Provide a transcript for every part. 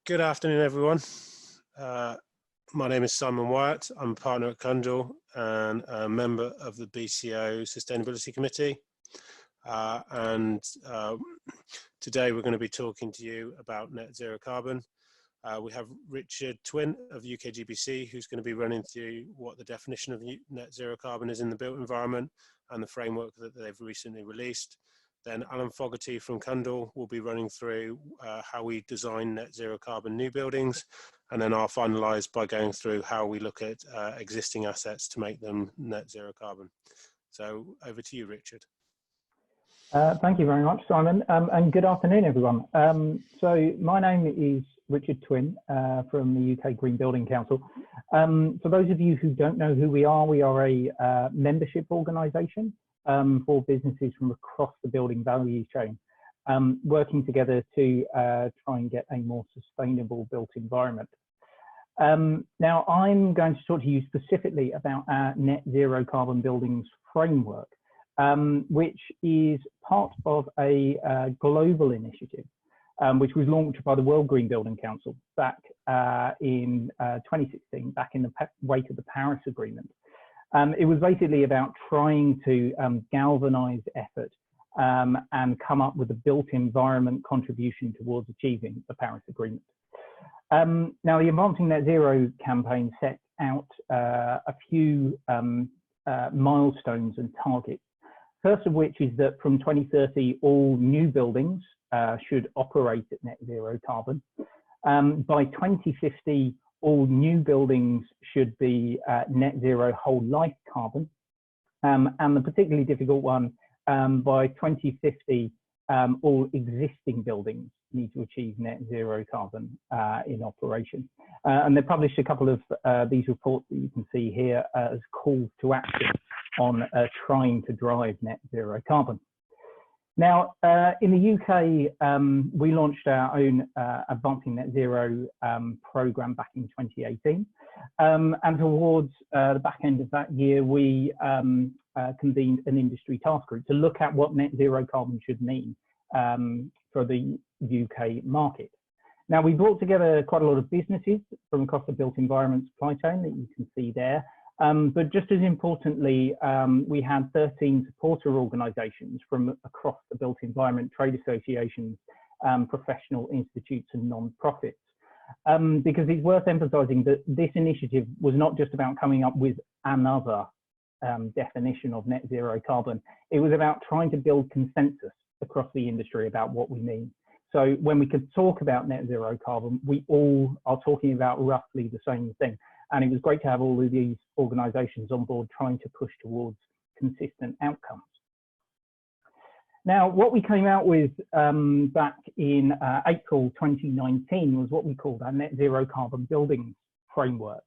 Good afternoon, everyone. My name is Simon Wyatt. I'm a partner at Cundall and a member of the BCO Sustainability Committee. Today we're going to be talking to you about net zero carbon. We have Richard Twinn of UKGBC, who's going to be running through what the definition of net zero carbon is in the built environment and the framework that they've recently released. Then Alan Fogarty from Cundall will be running through how we design net zero carbon new buildings, and then I'll finalise by going through how we look at existing assets to make them net zero carbon. So over to you, Richard. Thank you very much, Simon, and good afternoon, everyone. So my name is Richard Twinn from the UK Green Building Council. For those of you who don't know who we are a membership organisation for businesses from across the building value chain, working together to try and get a more sustainable built environment. Now, I'm going to talk to you specifically about our net zero carbon buildings framework, which is part of a global initiative, which was launched by the World Green Building Council back in 2016, back in the wake of the Paris Agreement. It was basically about trying to galvanise effort and come up with a built environment contribution towards achieving the Paris Agreement. Now, the Advancing Net Zero campaign set out a few milestones and targets. First of which is that from 2030, all new buildings should operate at net zero carbon. By 2050, all new buildings should be net zero whole life carbon. And the particularly difficult one, by 2050, all existing buildings need to achieve net zero carbon in operation. And they published a couple of these reports that you can see here as calls to action on trying to drive net zero carbon. Now, in the UK, we launched our own Advancing Net Zero programme back in 2018. And towards the back end of that year, we convened an industry task group to look at what net zero carbon should mean for the UK market. Now, we brought together quite a lot of businesses from across the built environment supply chain that you can see there. But just as importantly, we had 13 supporter organisations from across the built environment, trade associations, professional institutes and non-profits. Because it's worth emphasising that this initiative was not just about coming up with another definition of net zero carbon. It was about trying to build consensus across the industry about what we mean. So when we could talk about net zero carbon, we all are talking about roughly the same thing. And it was great to have all of these organisations on board trying to push towards consistent outcomes. Now, what we came out with back in April 2019 was what we called our net zero carbon buildings framework.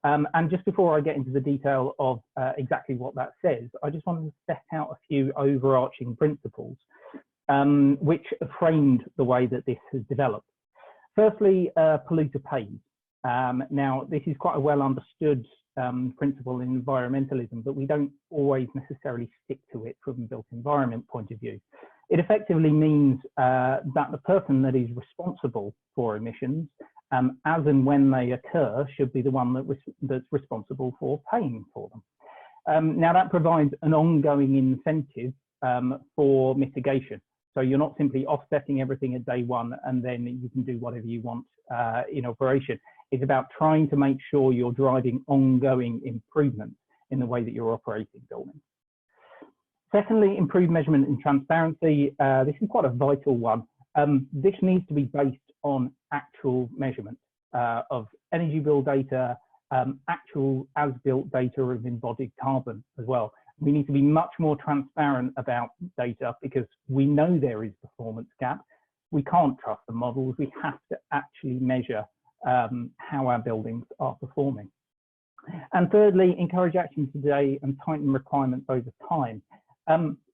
And just before I get into the detail of exactly what that says, I just wanted to set out a few overarching principles which framed the way that this has developed. Firstly, polluter pays. Now, this is quite a well understood principle in environmentalism, but we don't always necessarily stick to it from a built environment point of view. It effectively means that the person that is responsible for emissions, as and when they occur, should be the one that's responsible for paying for them. Now, that provides an ongoing incentive for mitigation. So you're not simply offsetting everything at day one and then you can do whatever you want in operation. It's about trying to make sure you're driving ongoing improvements in the way that you're operating buildings. Secondly, improved measurement and transparency. This is quite a vital one. This needs to be based on actual measurement of energy bill data, actual as-built data of embodied carbon as well. We need to be much more transparent about data because we know there is performance gap. We can't trust the models. We have to actually measure how our buildings are performing. And thirdly, encourage action today and tighten requirements over time.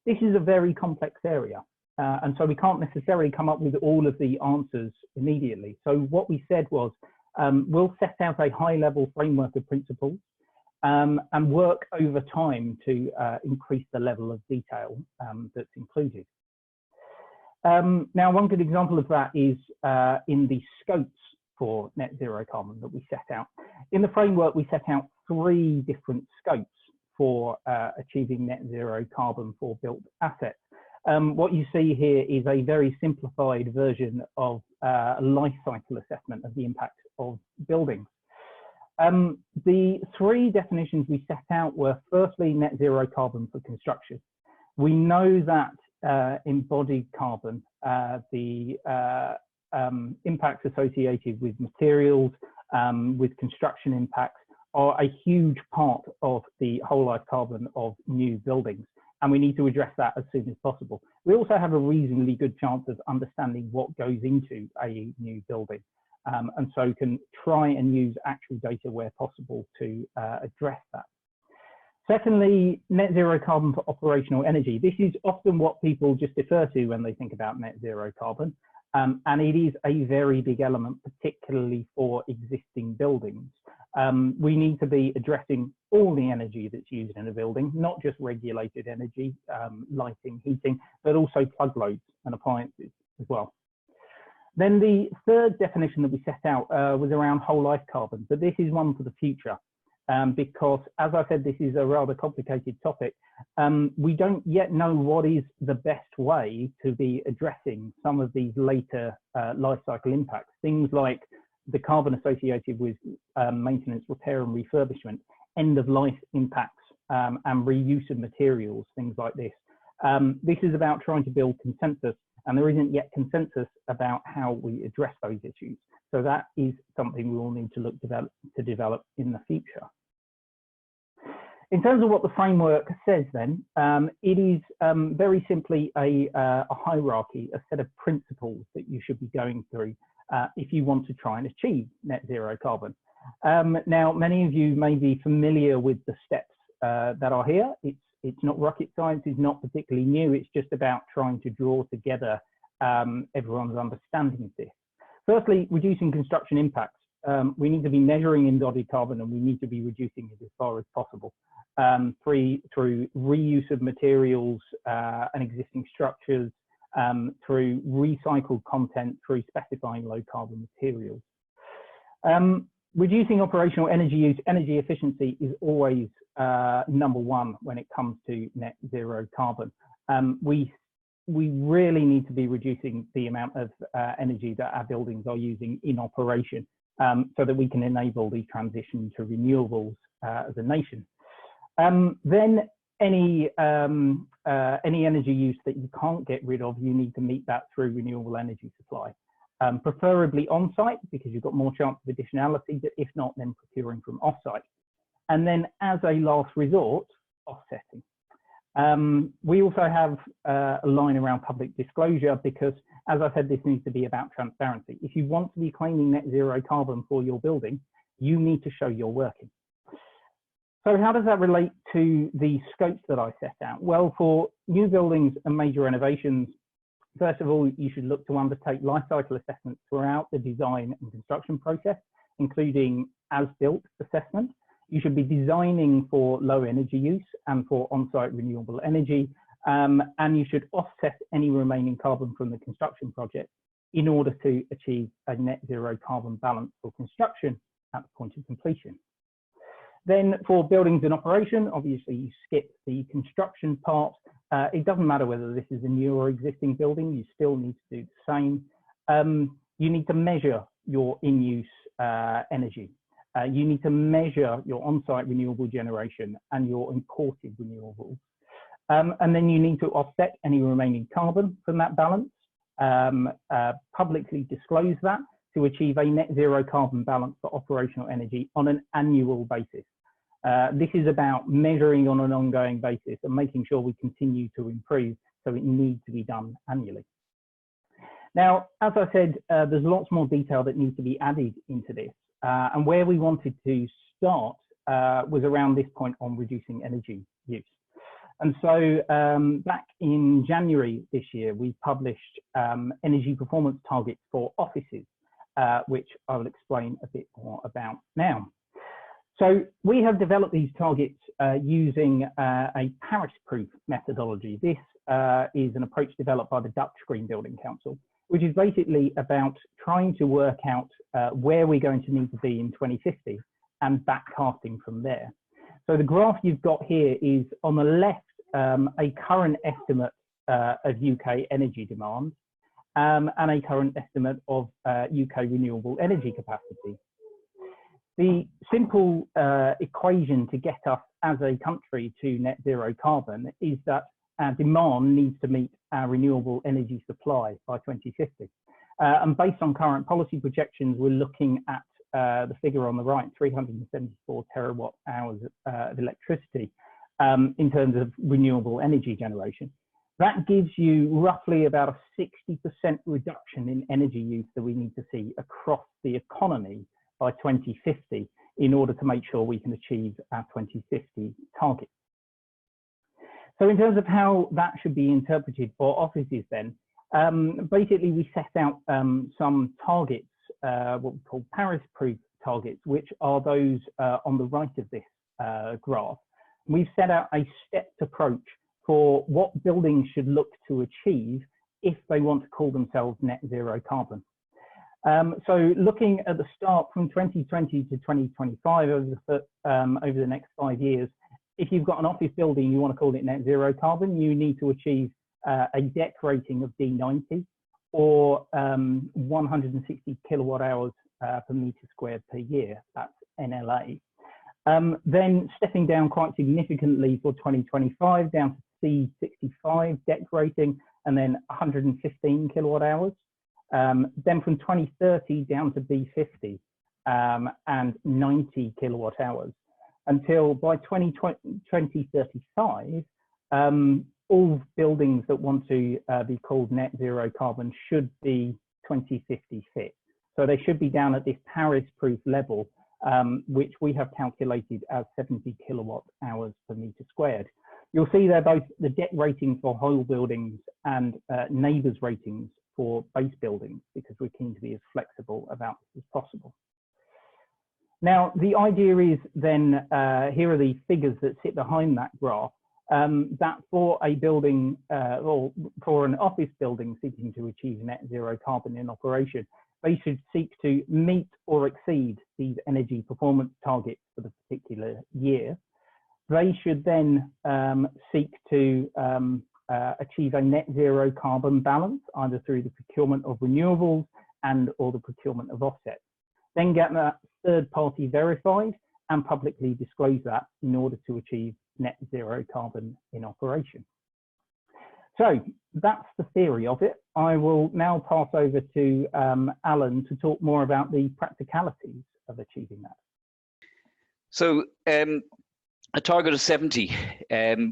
This is a very complex area, and so we can't necessarily come up with all of the answers immediately. So what we said was, we'll set out a high-level framework of principles and work over time to increase the level of detail that's included. Now, one good example of that is in the scopes for net zero carbon that we set out. In the framework, we set out 3 different scopes for achieving net zero carbon for built assets. What you see here is a very simplified version of a life cycle assessment of the impact of buildings. The 3 definitions we set out were firstly net zero carbon for construction. We know that embodied carbon, the impacts associated with materials, with construction impacts, are a huge part of the whole life carbon of new buildings, and we need to address that as soon as possible. We also have a reasonably good chance of understanding what goes into a new building, and so can try and use actual data where possible to address that. Secondly, net zero carbon for operational energy. This is often what people just defer to when they think about net zero carbon, and it is a very big element, particularly for existing buildings. We need to be addressing all the energy that's used in a building, not just regulated energy, lighting, heating, but also plug loads and appliances as well. Then the 3rd definition that we set out was around whole life carbon, but this is one for the future. Because, as I said, this is a rather complicated topic. We don't yet know what is the best way to be addressing some of these later life cycle impacts. Things like the carbon associated with maintenance, repair and refurbishment, end of life impacts, and reuse of materials, things like this. This is about trying to build consensus, and there isn't yet consensus about how we address those issues. So that is something we will need to look to develop in the future. In terms of what the framework says then, it is very simply a hierarchy, a set of principles that you should be going through if you want to try and achieve net zero carbon. Now, many of you may be familiar with the steps that are here. It's not rocket science, it's not particularly new, it's just about trying to draw together everyone's understanding of this. Firstly, reducing construction impacts. We need to be measuring embodied carbon, and we need to be reducing it as far as possible. Through reuse of materials and existing structures, through recycled content, through specifying low carbon materials. Reducing operational energy use, energy efficiency is always #1 when it comes to net zero carbon. We really need to be reducing the amount of energy that our buildings are using in operation, so that we can enable the transition to renewables as a nation. Then any energy use that you can't get rid of, you need to meet that through renewable energy supply. Preferably on-site, because you've got more chance of additionality, but if not, then procuring from off-site. And then as a last resort, offsetting. We also have a line around public disclosure, because as I said, this needs to be about transparency. If you want to be claiming net zero carbon for your building, you need to show you're working. So how does that relate to the scopes that I set out? Well, for new buildings and major renovations, first of all, you should look to undertake life cycle assessments throughout the design and construction process, including as-built assessment. You should be designing for low energy use and for on-site renewable energy, and you should offset any remaining carbon from the construction project in order to achieve a net zero carbon balance for construction at the point of completion. Then for buildings in operation, obviously you skip the construction part. It doesn't matter whether this is a new or existing building, you still need to do the same. You need to measure your in-use energy. You need to measure your on-site renewable generation and your imported renewables. And then you need to offset any remaining carbon from that balance, publicly disclose that to achieve a net zero carbon balance for operational energy on an annual basis. This is about measuring on an ongoing basis and making sure we continue to improve, so it needs to be done annually. Now, as I said, there's lots more detail that needs to be added into this. And where we wanted to start was around this point on reducing energy use. And so back in January this year, we published energy performance targets for offices, which I will explain a bit more about now. So we have developed these targets using a Paris-proof methodology. This is an approach developed by the Dutch Green Building Council. which is basically about trying to work out where we're going to need to be in 2050 and backcasting from there. So the graph you've got here is on the left, a current estimate of UK energy demand and a current estimate of UK renewable energy capacity. The simple equation to get us as a country to net zero carbon is that our demand needs to meet our renewable energy supply by 2050. And based on current policy projections, we're looking at the figure on the right, 374 terawatt hours of electricity in terms of renewable energy generation. That gives you roughly about a 60% reduction in energy use that we need to see across the economy by 2050 in order to make sure we can achieve our 2050 target. So in terms of how that should be interpreted for offices then, basically we set out some targets, what we call Paris-proof targets, which are those on the right of this graph. We've set out a stepped approach for what buildings should look to achieve if they want to call themselves net zero carbon. So looking at the start from 2020 to 2025 over the next 5 years, if you've got an office building, you want to call it net zero carbon, you need to achieve a DEC rating of D90 or 160 kilowatt hours per meter squared per year, that's NLA. Then stepping down quite significantly for 2025 down to C65 DEC rating and then 115 kilowatt hours. Then from 2030 down to B50 and 90 kilowatt hours until by 2035, all buildings that want to be called net zero carbon should be 2050 fit. So they should be down at this Paris-proof level, which we have calculated as 70 kilowatt hours per meter squared. You'll see there both the DEC rating for whole buildings and neighbours ratings for base buildings, because we're keen to be as flexible about this as possible. Now, the idea is then, here are the figures that sit behind that graph, that for a building or for an office building seeking to achieve net zero carbon in operation, they should seek to meet or exceed these energy performance targets for the particular year. They should then seek to achieve a net zero carbon balance, either through the procurement of renewables and or the procurement of offsets. Then get that third party verified and publicly disclose that in order to achieve net zero carbon in operation. So that's the theory of it. I will now pass over to Alan to talk more about the practicalities of achieving that. So a target of 70,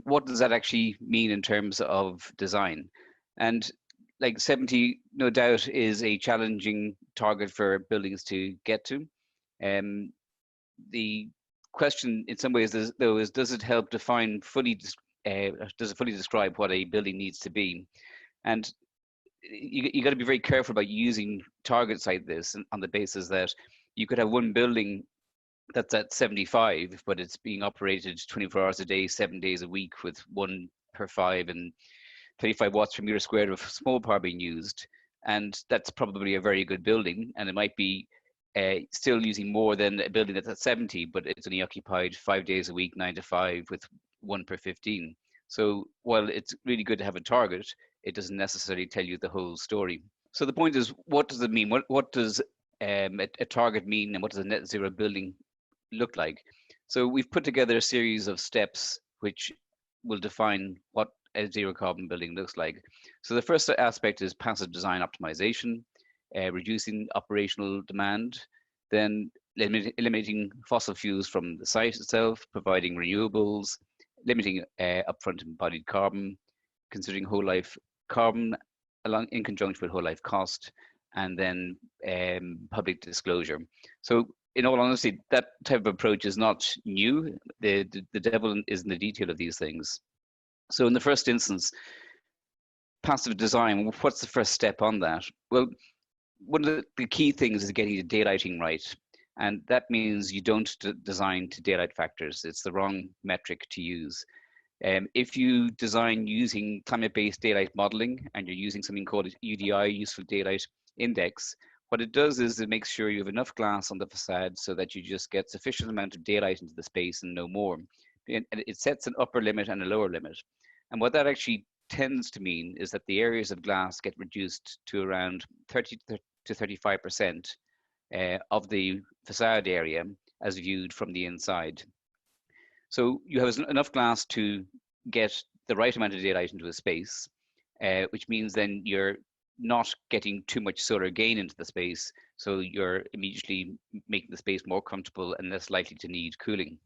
what does that actually mean in terms of design? And like 70, no doubt, is a challenging target for buildings to get to. The question in some ways is, though, is does it help define fully, does it fully describe what a building needs to be? And you got to be very careful about using targets like this on the basis that you could have one building that's at 75, but it's being operated 24 hours a day, 7 days a week with 1 per 5 and 25 watts per meter squared of small power being used. And that's probably a very good building, and it might be still using more than a building that's at 70, but it's only occupied 5 days a week, 9 to 5 with 1 per 15. So while it's really good to have a target, it doesn't necessarily tell you the whole story. So the point is, what does it mean? What does a target mean, and what does a net zero building look like? So we've put together a series of steps which will define what a zero carbon building looks like. So the first aspect is passive design optimization, reducing operational demand, then eliminating fossil fuels from the site itself, providing renewables, limiting upfront embodied carbon, considering whole life carbon in conjunction with whole life cost, and then public disclosure. So in all honesty, that type of approach is not new. The devil is in the detail of these things. So in the first instance, passive design, what's the first step on that? Well, one of the key things is getting the daylighting right. And that means you don't design to daylight factors. It's the wrong metric to use. If you design using climate-based daylight modeling and you're using something called UDI, Useful Daylight Index, what it does is it makes sure you have enough glass on the facade so that you just get sufficient amount of daylight into the space and no more. And it sets an upper limit and a lower limit. And what that actually tends to mean is that the areas of glass get reduced to around 30 to 35% of the facade area as viewed from the inside. So you have enough glass to get the right amount of daylight into a space, which means then you're not getting too much solar gain into the space, so you're immediately making the space more comfortable and less likely to need cooling.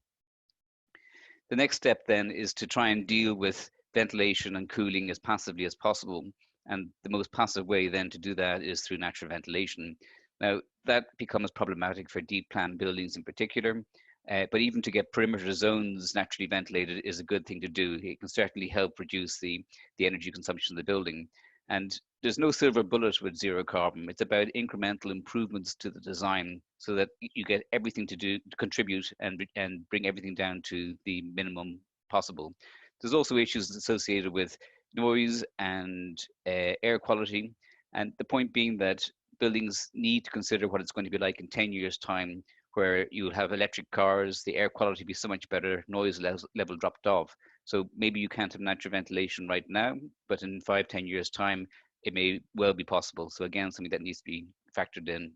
The next step then is to try and deal with ventilation and cooling as passively as possible. And the most passive way then to do that is through natural ventilation. Now, that becomes problematic for deep plan buildings in particular, but even to get perimeter zones naturally ventilated is a good thing to do. It can certainly help reduce the energy consumption of the building. And there's no silver bullet with zero carbon. It's about incremental improvements to the design so that you get everything to contribute and bring everything down to the minimum possible. There's also issues associated with noise and air quality. And the point being that buildings need to consider what it's going to be like in 10 years' time, where you'll have electric cars, the air quality be so much better, noise level dropped off. So maybe you can't have natural ventilation right now, but in 5-10 years' time, it may well be possible. So again, something that needs to be factored in.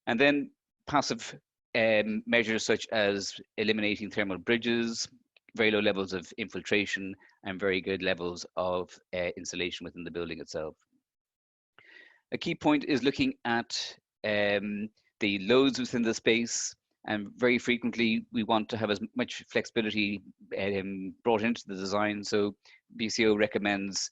And then passive measures such as eliminating thermal bridges, very low levels of infiltration, and very good levels of insulation within the building itself. A key point is looking at the loads within the space, and very frequently we want to have as much flexibility brought into the design. So BCO recommends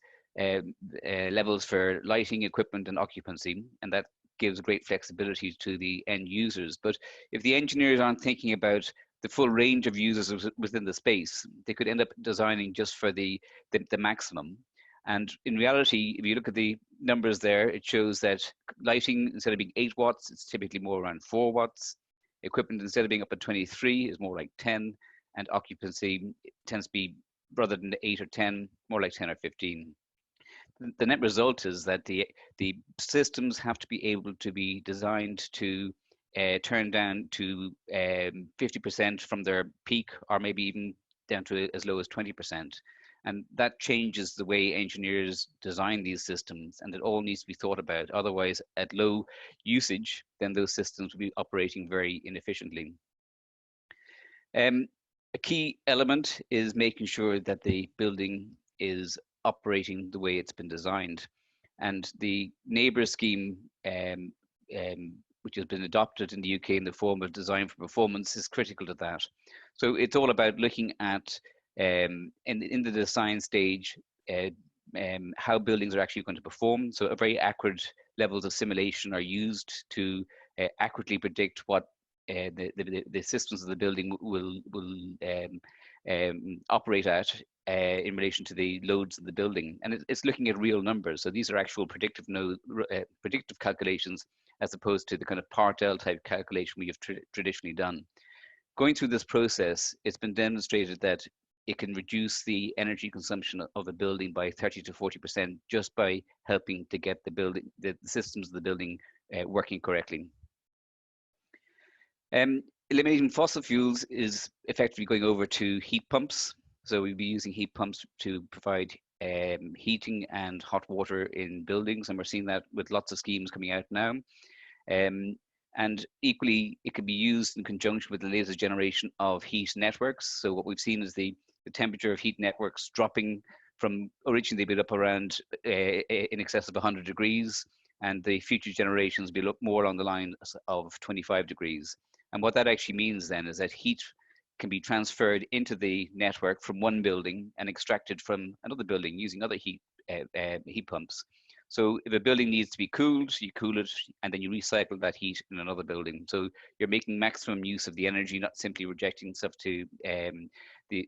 levels for lighting, equipment, and occupancy, and that gives great flexibility to the end users. But if the engineers aren't thinking about the full range of users within the space, they could end up designing just for the maximum. And in reality, if you look at the numbers there, it shows that lighting, instead of being 8 watts, it's typically more around 4 watts. Equipment, instead of being up at 23, is more like 10. And occupancy tends to be, rather than 8 or 10, more like 10 or 15. The net result is that the systems have to be able to be designed to turn down to 50% from their peak, or maybe even down to as low as 20%. And that changes the way engineers design these systems, and it all needs to be thought about. Otherwise, at low usage, then those systems will be operating very inefficiently. A key element is making sure that the building is operating the way it's been designed. And the neighbour scheme, which has been adopted in the UK in the form of design for performance, is critical to that. So it's all about looking at in the design stage, how buildings are actually going to perform. So a very accurate levels of simulation are used to accurately predict what the systems of the building will operate at in relation to the loads of the building. And it's looking at real numbers. So these are actual predictive calculations, as opposed to the kind of part L type calculation we have traditionally done. Going through this process, it's been demonstrated that it can reduce the energy consumption of a building by 30 to 40% just by helping to get the systems of the building working correctly. Eliminating fossil fuels is effectively going over to heat pumps. So we'll be using heat pumps to provide heating and hot water in buildings, and we're seeing that with lots of schemes coming out now. And equally, it can be used in conjunction with the latest generation of heat networks. So what we've seen is the temperature of heat networks dropping from originally they'd be up around in excess of 100 degrees, and the future generations will be more along the lines of 25 degrees. And what that actually means then is that heat can be transferred into the network from one building and extracted from another building using other heat pumps. So if a building needs to be cooled, you cool it, and then you recycle that heat in another building. So you're making maximum use of the energy, not simply rejecting stuff to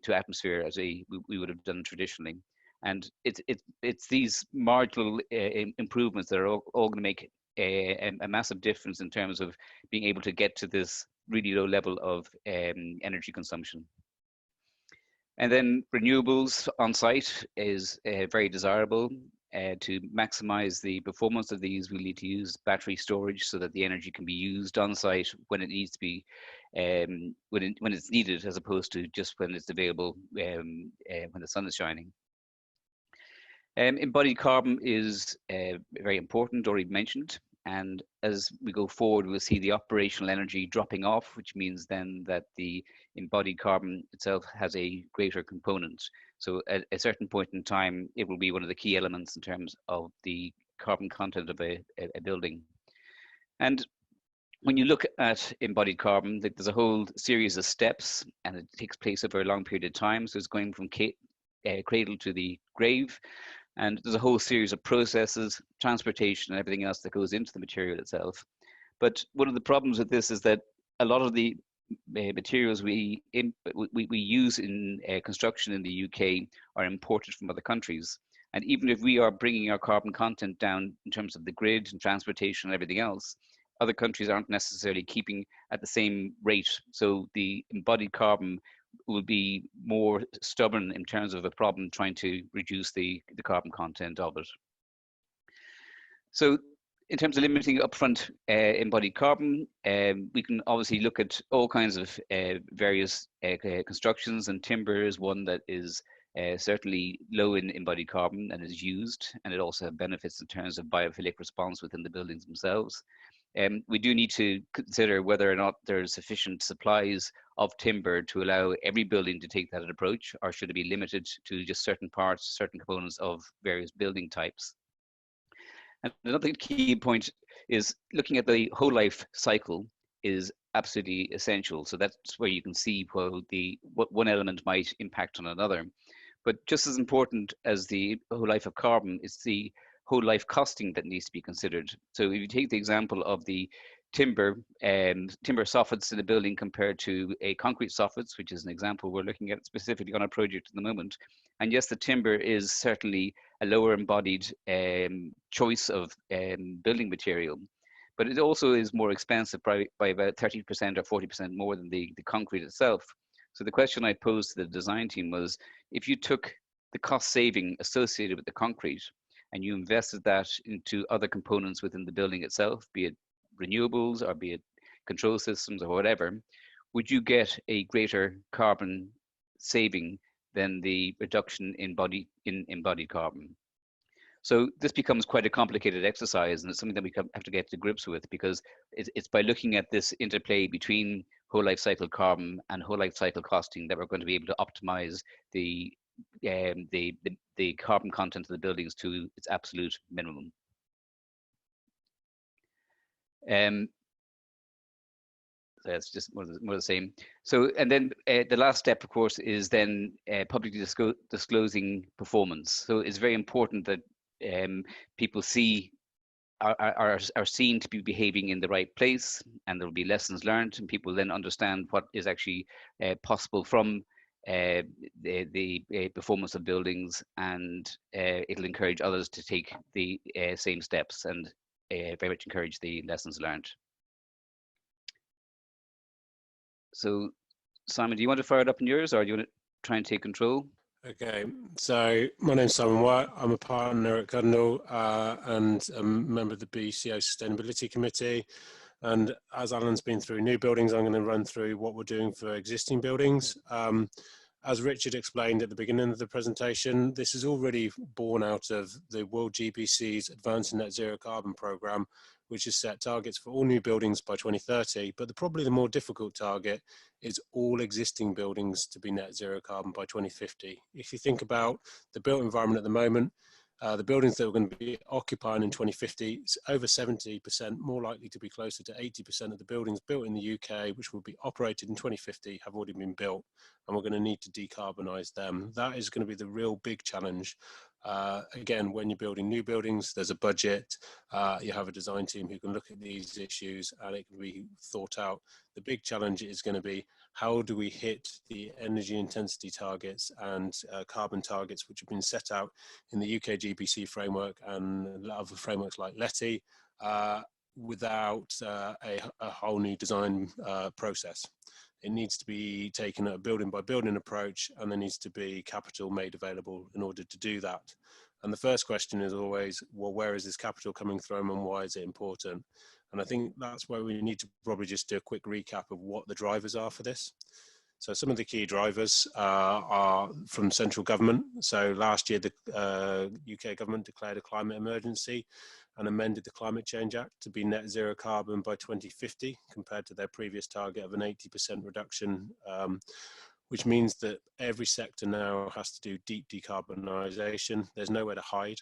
atmosphere as we would have done traditionally. And it's these marginal improvements that are all going to make a massive difference in terms of being able to get to this really low level of energy consumption. And then renewables on site is very desirable. To maximize the performance of these, we need to use battery storage so that the energy can be used on site when it needs to be, when it's needed, as opposed to just when it's available when the sun is shining. Embodied carbon is very important, already mentioned. And as we go forward, we'll see the operational energy dropping off, which means then that the embodied carbon itself has a greater component. So at a certain point in time, it will be one of the key elements in terms of the carbon content of a building. And when you look at embodied carbon, there's a whole series of steps, and it takes place over a long period of time. So it's going from cradle to the grave. And there's a whole series of processes, transportation, and everything else that goes into the material itself. But one of the problems with this is that a lot of the materials we use in construction in the UK are imported from other countries. And even if we are bringing our carbon content down in terms of the grid and transportation and everything else, other countries aren't necessarily keeping at the same rate. So the embodied carbon will be more stubborn in terms of a problem trying to reduce the carbon content of it. So in terms of limiting upfront embodied carbon, we can obviously look at all kinds of various constructions, and timber is one that is certainly low in embodied carbon and is used, and it also has benefits in terms of biophilic response within the buildings themselves. We do need to consider whether or not there's sufficient supplies of timber to allow every building to take that approach, or should it be limited to just certain parts, certain components of various building types. And another key point is looking at the whole life cycle is absolutely essential. So that's where you can see what one element might impact on another. But just as important as the whole life of carbon is the whole life costing that needs to be considered. So if you take the example of the timber soffits in a building compared to a concrete soffits, which is an example we're looking at specifically on a project at the moment. And yes, the timber is certainly a lower embodied choice of building material, but it also is more expensive by about 30% or 40% more than the concrete itself. So the question I posed to the design team was, if you took the cost saving associated with the concrete and you invested that into other components within the building itself, be it renewables or be it control systems or whatever, would you get a greater carbon saving than the reduction in embodied carbon? So this becomes quite a complicated exercise, and it's something that we have to get to grips with, because it's by looking at this interplay between whole life cycle carbon and whole life cycle costing that we're going to be able to optimize the carbon content of the buildings to its absolute minimum. So that's just more of the same. So, and then the last step, of course, is then publicly disclosing performance. So it's very important that people are seen to be behaving in the right place, and there will be lessons learned, and people then understand what is actually possible from the performance of buildings, and it'll encourage others to take the same steps, and very much encourage the lessons learned. So, Simon, do you want to fire it up in yours, or do you want to try and take control? Okay, so my name's Simon White. I'm a partner at Cundall and a member of the BCO Sustainability Committee. And as Alan's been through new buildings, I'm going to run through what we're doing for existing buildings. As Richard explained at the beginning of the presentation, this is already born out of the UKGBC's Advancing Net Zero Carbon Programme, which has set targets for all new buildings by 2030. But probably the more difficult target is all existing buildings to be net zero carbon by 2050. If you think about the built environment at the moment, the buildings that we're going to be occupying in 2050, it's over 70% more likely to be closer to 80% of the buildings built in the UK, which will be operated in 2050, have already been built, and we're going to need to decarbonise them. That is going to be the real big challenge. Again, when you're building new buildings, there's a budget, you have a design team who can look at these issues, and it can be thought out. The big challenge is going to be, how do we hit the energy intensity targets and carbon targets which have been set out in the UKGBC framework and other frameworks like LETI without a whole new design process. It needs to be taken at a building by building approach, and there needs to be capital made available in order to do that. And the first question is always, well, where is this capital coming from and why is it important? And I think that's where we need to probably just do a quick recap of what the drivers are for this. So some of the key drivers are from central government. So last year, the UK government declared a climate emergency and amended the Climate Change Act to be net zero carbon by 2050, compared to their previous target of an 80% reduction, which means that every sector now has to do deep decarbonisation. There's nowhere to hide.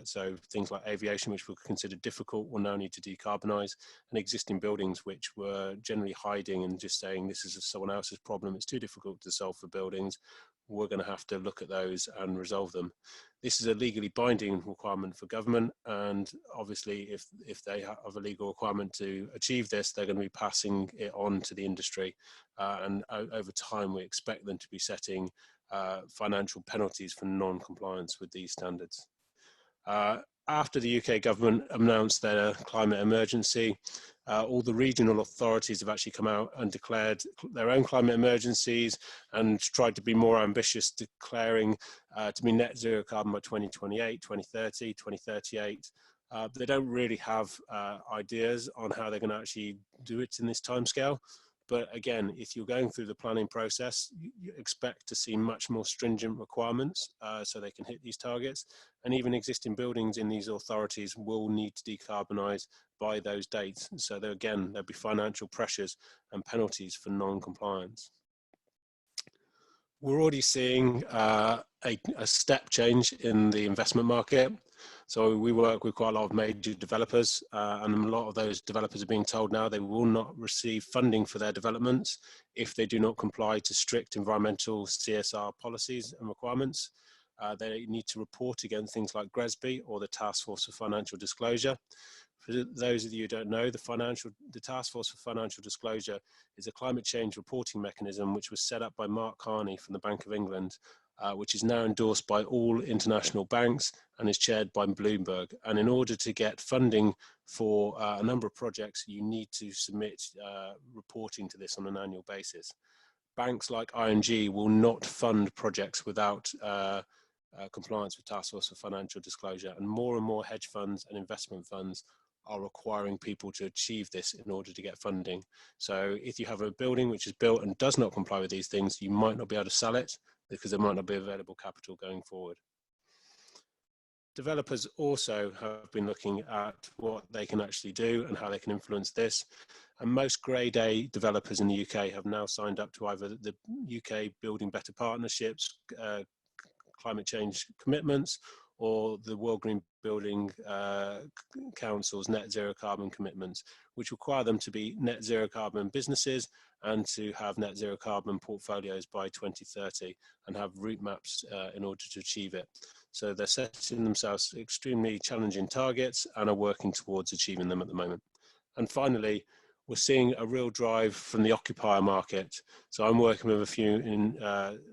So things like aviation, which were considered difficult, will now need to decarbonise, and existing buildings, which were generally hiding and just saying this is someone else's problem, it's too difficult to solve for buildings, we're going to have to look at those and resolve them. This is a legally binding requirement for government, and obviously if they have a legal requirement to achieve this, they're going to be passing it on to the industry, and over time we expect them to be setting financial penalties for non-compliance with these standards. After the UK government announced their climate emergency, all the regional authorities have actually come out and declared their own climate emergencies and tried to be more ambitious, declaring to be net zero carbon by 2028, 2030, 2038. They don't really have ideas on how they're going to actually do it in this timescale. But again, if you're going through the planning process, you expect to see much more stringent requirements so they can hit these targets. And even existing buildings in these authorities will need to decarbonise by those dates. So there, again, there'll be financial pressures and penalties for non-compliance. We're already seeing a step change in the investment market. So we work with quite a lot of major developers, and a lot of those developers are being told now they will not receive funding for their developments if they do not comply to strict environmental CSR policies and requirements. They need to report against things like GRESB or the Task Force for Financial Disclosure. For those of you who don't know, the Task Force for Financial Disclosure is a climate change reporting mechanism which was set up by Mark Carney from the Bank of England, which is now endorsed by all international banks and is chaired by Bloomberg. And in order to get funding for a number of projects, you need to submit reporting to this on an annual basis. Banks like ING will not fund projects without compliance with Task Force for Financial Disclosure, and more hedge funds and investment funds are requiring people to achieve this in order to get funding. So if you have a building which is built and does not comply with these things, you might not be able to sell it because there might not be available capital going forward. Developers also have been looking at what they can actually do and how they can influence this. And most Grade A developers in the UK have now signed up to either the UK Building Better Partnerships, climate change commitments, or the World Green Building Council's net zero carbon commitments, which require them to be net zero carbon businesses and to have net zero carbon portfolios by 2030 and have route maps in order to achieve it. So they're setting themselves extremely challenging targets and are working towards achieving them at the moment. And finally, we're seeing a real drive from the occupier market. So I'm working with a few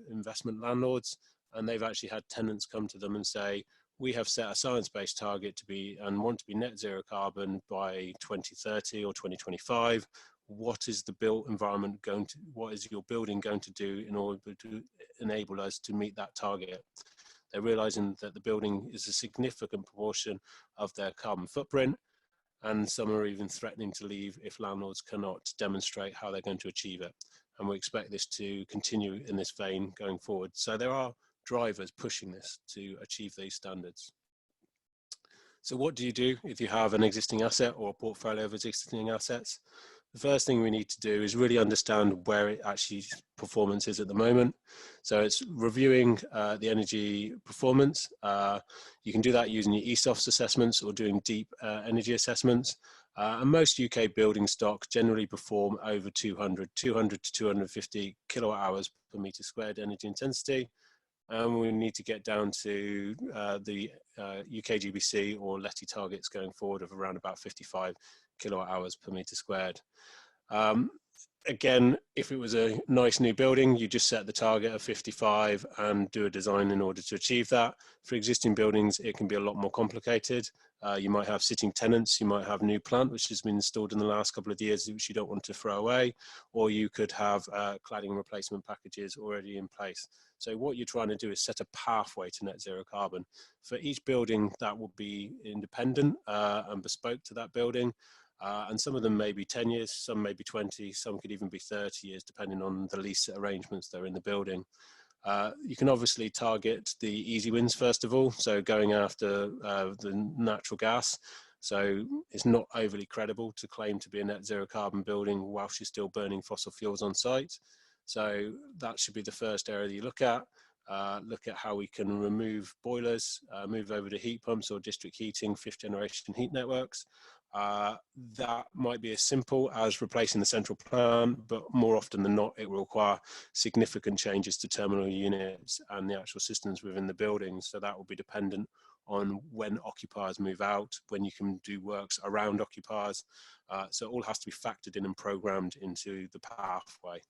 investment landlords, and they've actually had tenants come to them and say, we have set a science-based target to be and want to be net zero carbon by 2030 or 2025. What is the built environment going to, what is your building going to do in order to enable us to meet that target? They're realizing that the building is a significant proportion of their carbon footprint, and some are even threatening to leave if landlords cannot demonstrate how they're going to achieve it. And we expect this to continue in this vein going forward. So there are drivers pushing this to achieve these standards. So what do you do if you have an existing asset or a portfolio of existing assets? The first thing we need to do is really understand where it actually performance is at the moment. So it's reviewing the energy performance. You can do that using your ESOFS assessments or doing deep energy assessments. And most UK building stock generally perform over 200 to 250 kilowatt hours per meter squared energy intensity. And we need to get down to the UKGBC or LETI targets going forward of around about 55 kilowatt hours per meter squared. Again, if it was a nice new building, you just set the target of 55 and do a design in order to achieve that. For existing buildings, it can be a lot more complicated. You might have sitting tenants, you might have new plant which has been installed in the last couple of years which you don't want to throw away, or you could have cladding replacement packages already in place. So what you're trying to do is set a pathway to net zero carbon. For each building, that will be independent and bespoke to that building. And some of them may be 10 years, some may be 20, some could even be 30 years, depending on the lease arrangements that are in the building. You can obviously target the easy wins first of all, so going after the natural gas. So it's not overly credible to claim to be a net zero carbon building whilst you're still burning fossil fuels on site. So that should be the first area that you look at. Look at how we can remove boilers, move over to heat pumps or district heating, 5th generation heat networks. That might be as simple as replacing the central plant, but more often than not, it will require significant changes to terminal units and the actual systems within the buildings. So that will be dependent on when occupiers move out, when you can do works around occupiers. So it all has to be factored in and programmed into the pathway.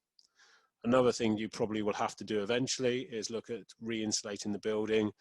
Another thing you probably will have to do eventually is look at re-insulating the building,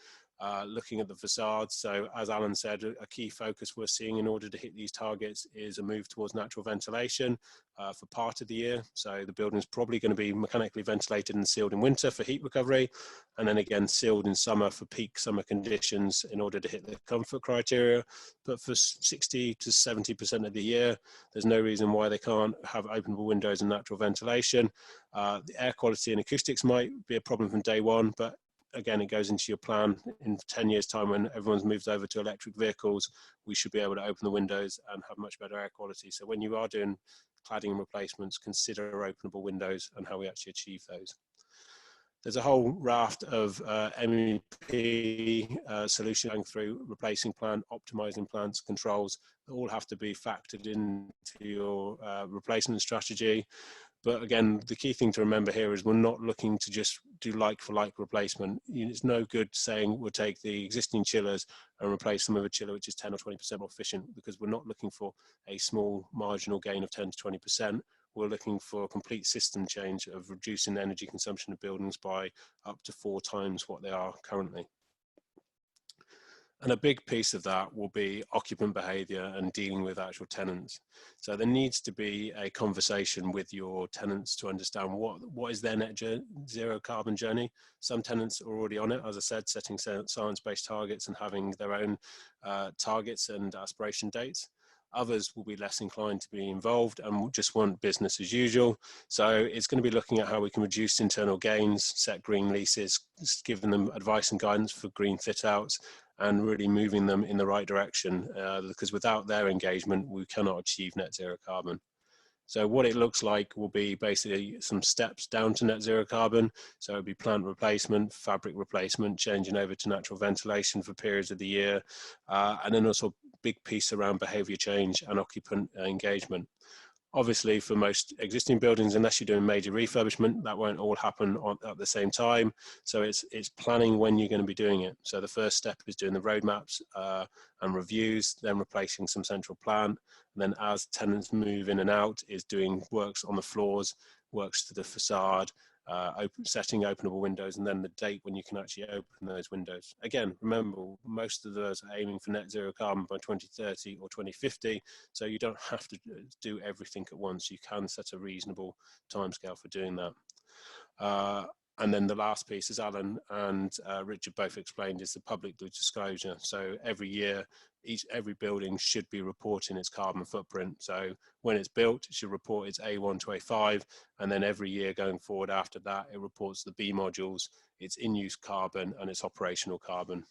looking at the facades. So as Alan said, a key focus we're seeing in order to hit these targets is a move towards natural ventilation for part of the year. So the building is probably going to be mechanically ventilated and sealed in winter for heat recovery, and then again sealed in summer for peak summer conditions in order to hit the comfort criteria. But for 60 to 70% of the year, there's no reason why they can't have openable windows and natural ventilation. The air quality and acoustics might be a problem from day one, but again, it goes into your plan in 10 years' time when everyone's moved over to electric vehicles. We should be able to open the windows and have much better air quality. So when you are doing cladding replacements, consider openable windows and how we actually achieve those. There's a whole raft of MEP solutions going through, replacing plant, optimizing plants, controls, that all have to be factored into your replacement strategy. But again, the key thing to remember here is we're not looking to just do like-for-like replacement. It's no good saying we'll take the existing chillers and replace them with a chiller which is 10 or 20% more efficient, because we're not looking for a small marginal gain of 10 to 20%. We're looking for a complete system change of reducing the energy consumption of buildings by up to 4 times what they are currently. And a big piece of that will be occupant behaviour and dealing with actual tenants. So there needs to be a conversation with your tenants to understand what is their net zero carbon journey. Some tenants are already on it, as I said, setting science-based targets and having their own targets and aspiration dates. Others will be less inclined to be involved and will just want business as usual. So it's going to be looking at how we can reduce internal gains, set green leases, giving them advice and guidance for green fit outs, and really moving them in the right direction, because without their engagement, we cannot achieve net zero carbon. So what it looks like will be basically some steps down to net zero carbon. So it'll be plant replacement, fabric replacement, changing over to natural ventilation for periods of the year, and then also a big piece around behaviour change and occupant engagement. Obviously, for most existing buildings, unless you're doing major refurbishment, that won't all happen at the same time. So it's planning when you're going to be doing it. So the first step is doing the roadmaps and reviews, then replacing some central plant. And then as tenants move in and out, is doing works on the floors, works to the facade, setting openable windows, and then the date when you can actually open those windows. Again, remember, most of those are aiming for net zero carbon by 2030 or 2050, so you don't have to do everything at once. You can set a reasonable timescale for doing that. And then the last piece, as Alan and Richard both explained, is the public disclosure. So every year, every building should be reporting its carbon footprint. So when it's built, it should report its A1 to A5, and then every year going forward after that, it reports the B modules, its in-use carbon and its operational carbon.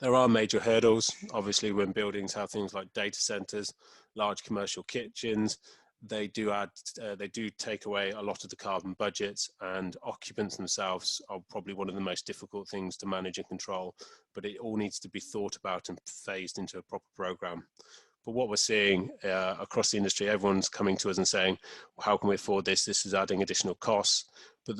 There are major hurdles, obviously, when buildings have things like data centers, large commercial kitchens. They do take away a lot of the carbon budgets, and occupants themselves are probably one of the most difficult things to manage and control, but it all needs to be thought about and phased into a proper program. But what we're seeing across the industry, everyone's coming to us and saying, well, how can we afford this? This is adding additional costs. but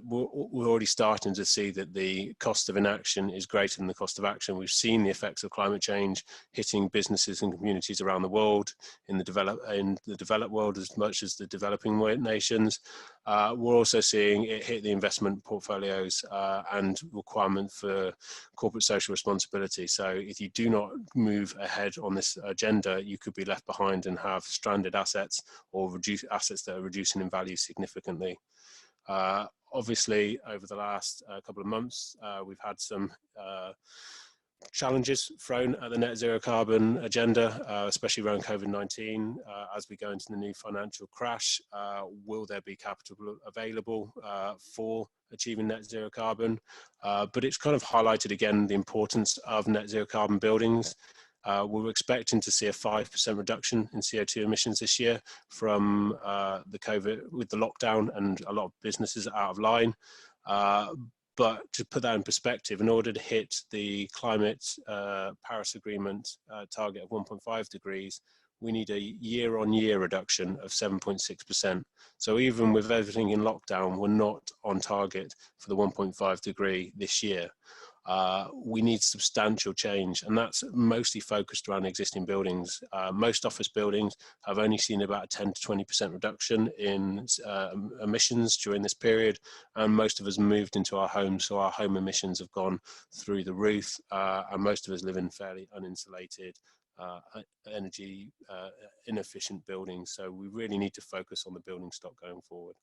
we're already starting to see that the cost of inaction is greater than the cost of action. We've seen the effects of climate change hitting businesses and communities around the world, in the developed world as much as the developing nations. We're also seeing it hit the investment portfolios and requirement for corporate social responsibility. So if you do not move ahead on this agenda, you could be left behind and have stranded assets or reduce assets that are reducing in value significantly. Obviously, over the last couple of months, we've had some challenges thrown at the net zero carbon agenda, especially around COVID-19. As we go into the new financial crash, will there be capital available for achieving net zero carbon? But it's kind of highlighted again the importance of net zero carbon buildings. We're expecting to see a 5% reduction in CO2 emissions this year from the COVID, with the lockdown and a lot of businesses out of line. But to put that in perspective, in order to hit the climate Paris Agreement target of 1.5 degrees, we need a year-on-year reduction of 7.6%. So even with everything in lockdown, we're not on target for the 1.5 degree this year. We need substantial change, and that's mostly focused around existing buildings. Most office buildings have only seen about a 10 to 20% reduction in emissions during this period, and most of us moved into our homes, so our home emissions have gone through the roof, and most of us live in fairly uninsulated, energy inefficient buildings. So we really need to focus on the building stock going forward.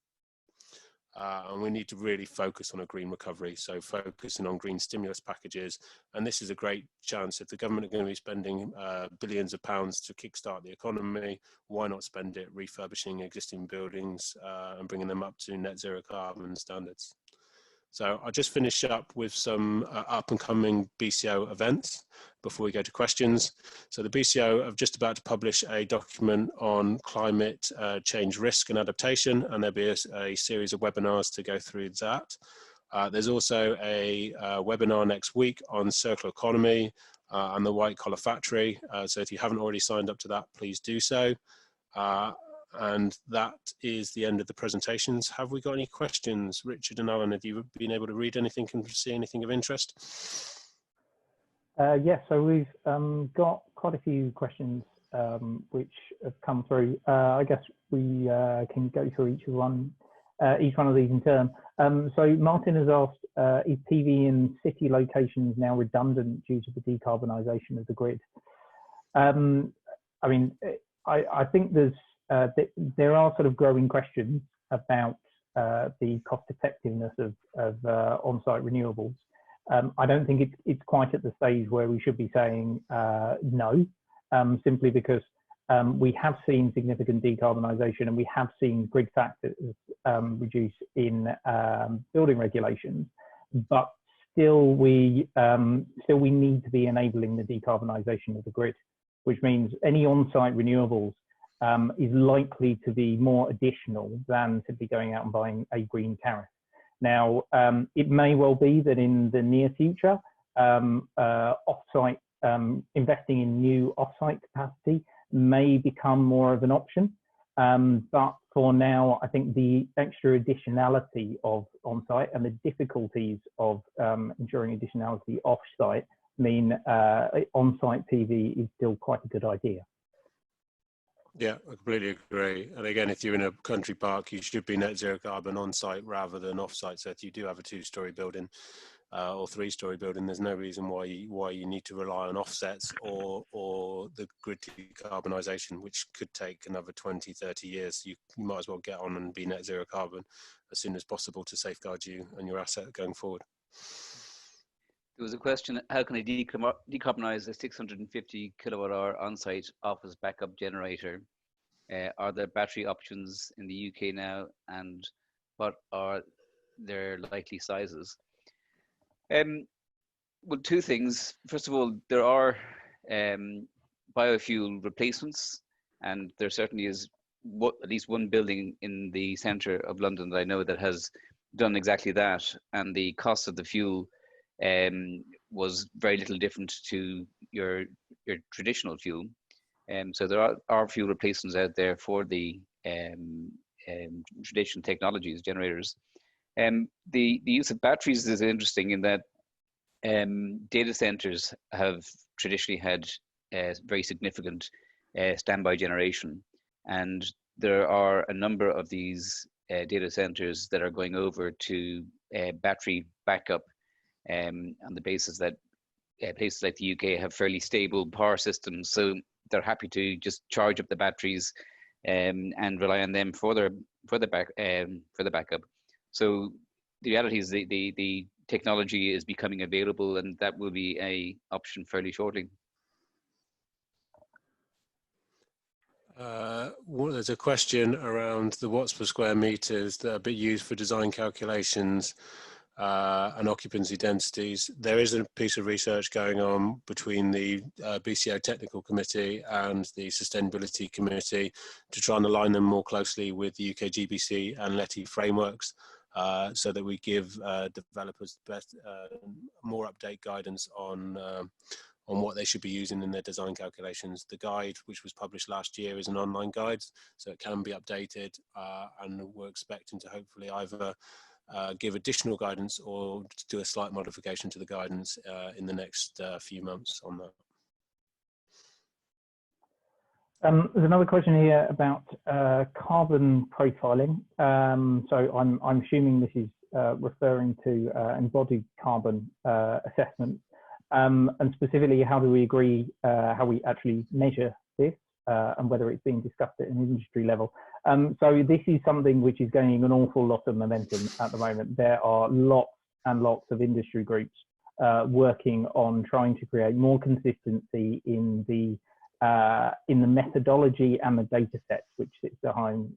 And we need to really focus on a green recovery, so focusing on green stimulus packages. And this is a great chance. If the government are going to be spending billions of pounds to kickstart the economy, why not spend it refurbishing existing buildings and bringing them up to net zero carbon standards? So I'll just finish up with some up and coming BCO events before we go to questions. So the BCO are just about to publish a document on climate change risk and adaptation, and there'll be a series of webinars to go through that. There's also a webinar next week on circular economy and the white collar factory. So if you haven't already signed up to that, please do so. And that is the end of the presentations. Have we got any questions? Richard and Alan, have you been able to read anything and see anything of interest? Yes, so we've got quite a few questions which have come through. I guess we can go through each one of these in turn. So Martin has asked, is PV in city locations now redundant due to the decarbonisation of the grid? I mean, I think there are sort of growing questions about the cost effectiveness of on-site renewables. I don't think it's quite at the stage where we should be saying no, simply because we have seen significant decarbonisation and we have seen grid factors reduce in building regulations, but still we need to be enabling the decarbonisation of the grid, which means any on-site renewables is likely to be more additional than simply going out and buying a green tariff. Now, it may well be that in the near future, off-site investing in new off-site capacity may become more of an option. But for now, I think the extra additionality of on-site and the difficulties of ensuring additionality off-site mean on-site PV is still quite a good idea. Yeah, I completely agree. And again, if you're in a country park, you should be net zero carbon on site rather than off site. So if you do have a 2-story building or 3-story building, there's no reason why you need to rely on offsets or the grid decarbonisation, which could take another 20, 30 years. You might as well get on and be net zero carbon as soon as possible to safeguard you and your asset going forward. There was a question, how can I decarbonise a 650 kilowatt hour on-site office backup generator? Are there battery options in the UK now, and what are their likely sizes? Well, two things. First of all, there are biofuel replacements, and there certainly is at least one building in the centre of London that I know that has done exactly that, and the cost of the fuel was very little different to your traditional fuel. So there are fuel replacements out there for the traditional technologies, generators. The use of batteries is interesting in that data centers have traditionally had very significant standby generation, and there are a number of these data centers that are going over to battery backup on the basis that places like the UK have fairly stable power systems, so they're happy to just charge up the batteries and rely on them for the backup. So the reality is the technology is becoming available, and that will be a option fairly shortly. Well, there's a question around the watts per square meters that are being used for design calculations and occupancy densities. There is a piece of research going on between the BCO Technical Committee and the Sustainability Committee to try and align them more closely with the UKGBC and LETI frameworks, so that we give developers best, more update guidance on what they should be using in their design calculations. The guide, which was published last year, is an online guide, so it can be updated, and we're expecting to hopefully either give additional guidance or do a slight modification to the guidance in the next few months on that. There's another question here about carbon profiling. So I'm assuming this is referring to embodied carbon assessment, and specifically how do we agree how we actually measure this and whether it's being discussed at an industry level. So this is something which is gaining an awful lot of momentum at the moment. There are lots and lots of industry groups working on trying to create more consistency in the methodology and the data sets which sit behind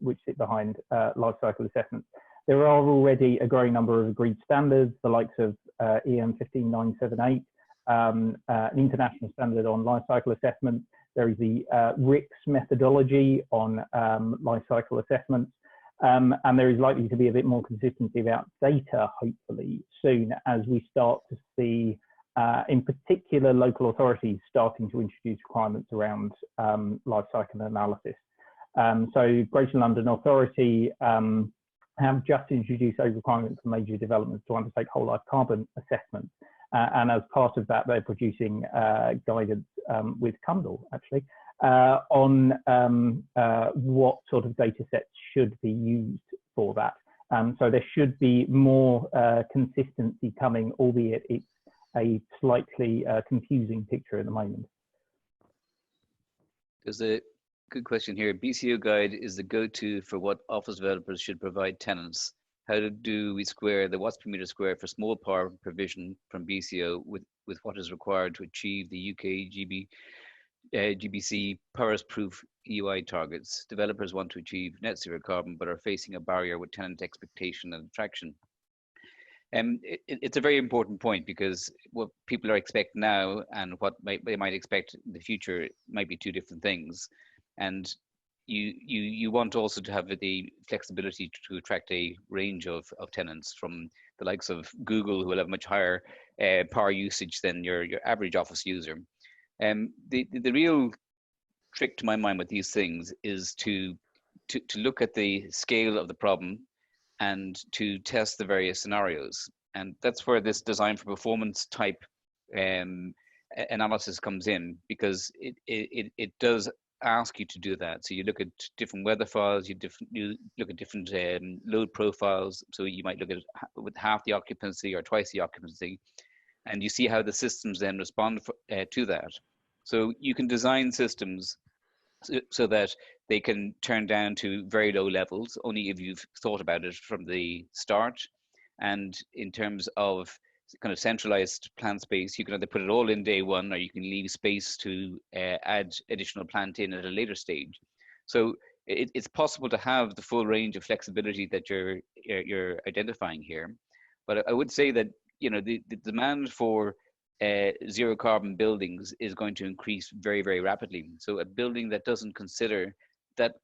life cycle assessments. There are already a growing number of agreed standards, the likes of EM 15978, an international standard on life cycle assessment. There is the RICS methodology on life cycle assessments, and there is likely to be a bit more consistency about data, hopefully, soon, as we start to see, in particular, local authorities starting to introduce requirements around life cycle analysis. So Greater London Authority have just introduced a requirement for major developments to undertake whole life carbon assessments. And as part of that, they're producing guidance with Cundall, actually, on what sort of data sets should be used for that. So there should be more consistency coming, albeit it's a slightly confusing picture at the moment. There's a good question here. BCO Guide is the go-to for what office developers should provide tenants. How do we square the watts per meter square for small power provision from BCO with what is required to achieve the UKGBC Paris-proof EUI targets? Developers want to achieve net zero carbon, but are facing a barrier with tenant expectation and attraction. It's a very important point, because what people are expecting now and what they might expect in the future might be two different things. And you want also to have the flexibility to attract a range of tenants, from the likes of Google, who will have much higher power usage than your average office user. The real trick, to my mind, with these things is to look at the scale of the problem and to test the various scenarios. And that's where this design for performance type analysis comes in, because it does ask you to do that. So you look at different weather files, you look at different load profiles. So you might look at it with half the occupancy or twice the occupancy, and you see how the systems then respond to that. So you can design systems so that they can turn down to very low levels only if you've thought about it from the start. And in terms of kind of centralized plant space, you can either put it all in day one, or you can leave space to add additional plant in at a later stage. So it's possible to have the full range of flexibility that you're identifying here. But I would say that, you know, the demand for zero carbon buildings is going to increase very, very rapidly. So a building that doesn't consider that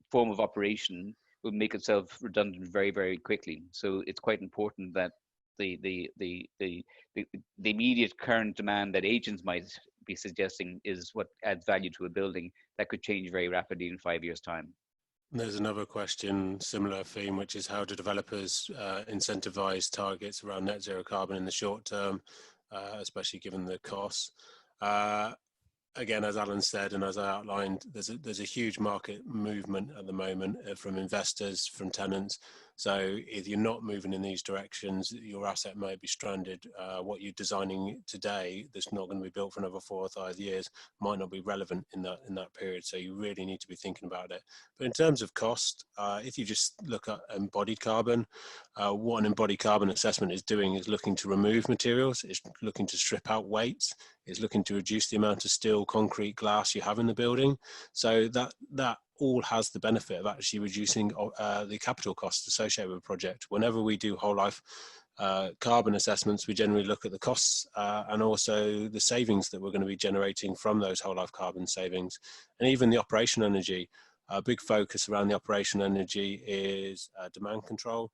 form of operation will make itself redundant very, very quickly. So it's quite important that the immediate current demand that agents might be suggesting is what adds value to a building that could change very rapidly in 5 years' time. There's another question, similar theme, which is how do developers incentivize targets around net zero carbon in the short term, especially given the costs? Again, as Alan said, and as I outlined, there's a huge market movement at the moment from investors, from tenants. So if you're not moving in these directions, your asset may be stranded. What you're designing today that's not going to be built for another 4 or 5 years might not be relevant in that period. So you really need to be thinking about it. But in terms of cost, if you just look at embodied carbon, what an embodied carbon assessment is doing is looking to remove materials, it's looking to strip out weights, it's looking to reduce the amount of steel, concrete, glass you have in the building. So that all has the benefit of actually reducing the capital costs associated with a project. Whenever we do whole life carbon assessments, we generally look at the costs and also the savings that we're going to be generating from those whole life carbon savings, and even the operation energy. A big focus around the operation energy is demand control.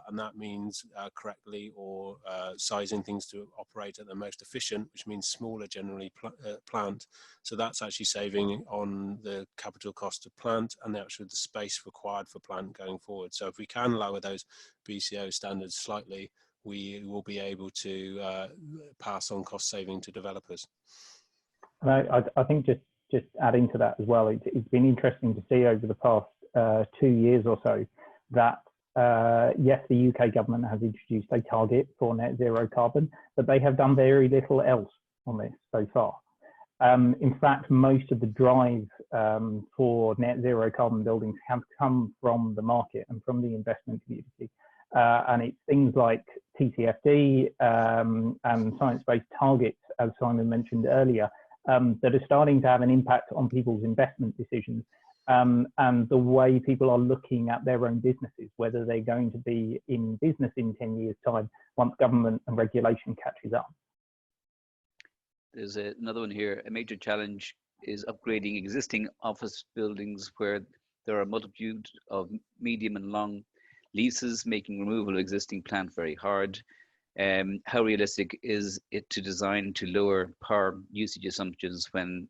And that means correctly or sizing things to operate at the most efficient, which means smaller generally plant. So that's actually saving on the capital cost of plant and the space required for plant going forward. So if we can lower those BCO standards slightly, we will be able to pass on cost saving to developers. I think just adding to that as well, it's been interesting to see over the past 2 years or so that yes, the UK government has introduced a target for net zero carbon, but they have done very little else on this so far. In fact, most of the drive for net zero carbon buildings have come from the market and from the investment community. And it's things like TCFD and science-based targets, as Simon mentioned earlier, that are starting to have an impact on people's investment decisions. And the way people are looking at their own businesses, whether they're going to be in business in 10 years' time once government and regulation catches up. There's another one here. A major challenge is upgrading existing office buildings where there are a multitude of medium and long leases, making removal of existing plant very hard. How realistic is it to design to lower power usage assumptions when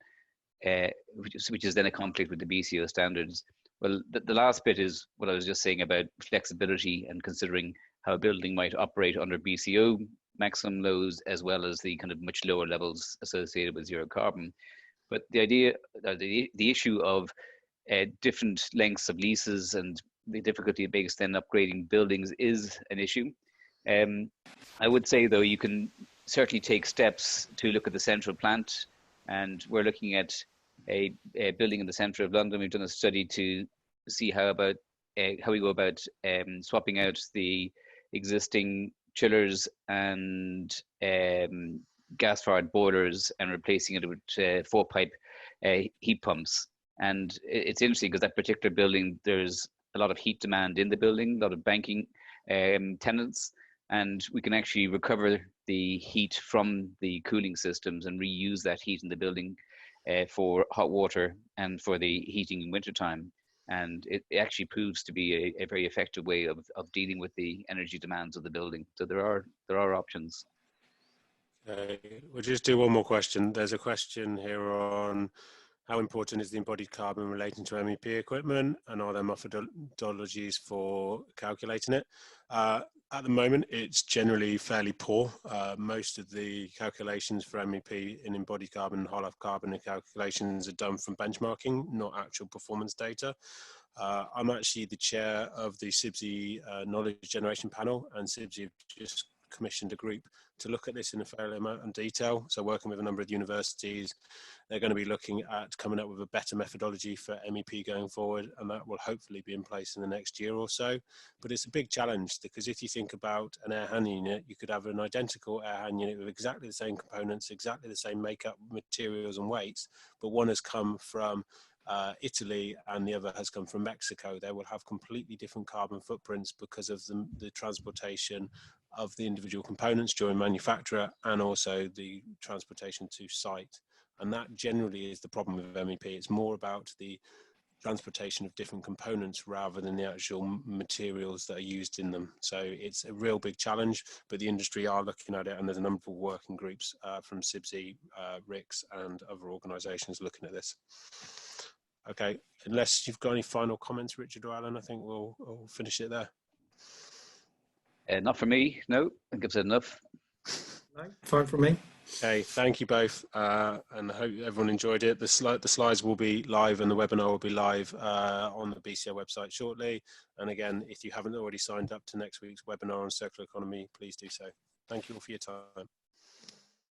which is then a conflict with the BCO standards? Well, the last bit is what I was just saying about flexibility and considering how a building might operate under BCO maximum loads as well as the kind of much lower levels associated with zero carbon. But the idea, the issue of different lengths of leases and the difficulty it makes then upgrading buildings is an issue. I would say though, you can certainly take steps to look at the central plant, and we're looking at a building in the centre of London. We've done a study to see how we go about swapping out the existing chillers and gas-fired boilers and replacing it with 4-pipe heat pumps. And it's interesting because that particular building, there's a lot of heat demand in the building, a lot of banking tenants, and we can actually recover the heat from the cooling systems and reuse that heat in the building for hot water and for the heating in wintertime. And it actually proves to be a very effective way of dealing with the energy demands of the building. So there are options. We'll just do one more question. There's a question here on how important is the embodied carbon relating to MEP equipment, and are there methodologies for calculating it? At the moment, it's generally fairly poor. Most of the calculations for MEP in embodied carbon and whole life carbon calculations are done from benchmarking, not actual performance data. I'm actually the chair of the CBSE Knowledge Generation Panel, and CBSE have just commissioned a group to look at this in a fair amount of detail. So working with a number of universities, they're going to be looking at coming up with a better methodology for MEP going forward, and that will hopefully be in place in the next year or so. But it's a big challenge, because if you think about an air handling unit, you could have an identical air handling unit with exactly the same components, exactly the same makeup, materials and weights, but one has come from Italy and the other has come from Mexico. They will have completely different carbon footprints because of the transportation of the individual components during manufacture and also the transportation to site. And that generally is the problem with MEP. It's more about the transportation of different components rather than the actual materials that are used in them. So it's a real big challenge, but the industry are looking at it, and there's a number of working groups from CBSE, RICS and other organisations looking at this. Okay, unless you've got any final comments, Richard or Alan, I think we'll finish it there. Not for me, no. I think I've said enough. No, fine from me. Okay, thank you both, and I hope everyone enjoyed it. The slides will be live and the webinar will be live on the BCO website shortly. And again, if you haven't already signed up to next week's webinar on circular economy, please do so. Thank you all for your time.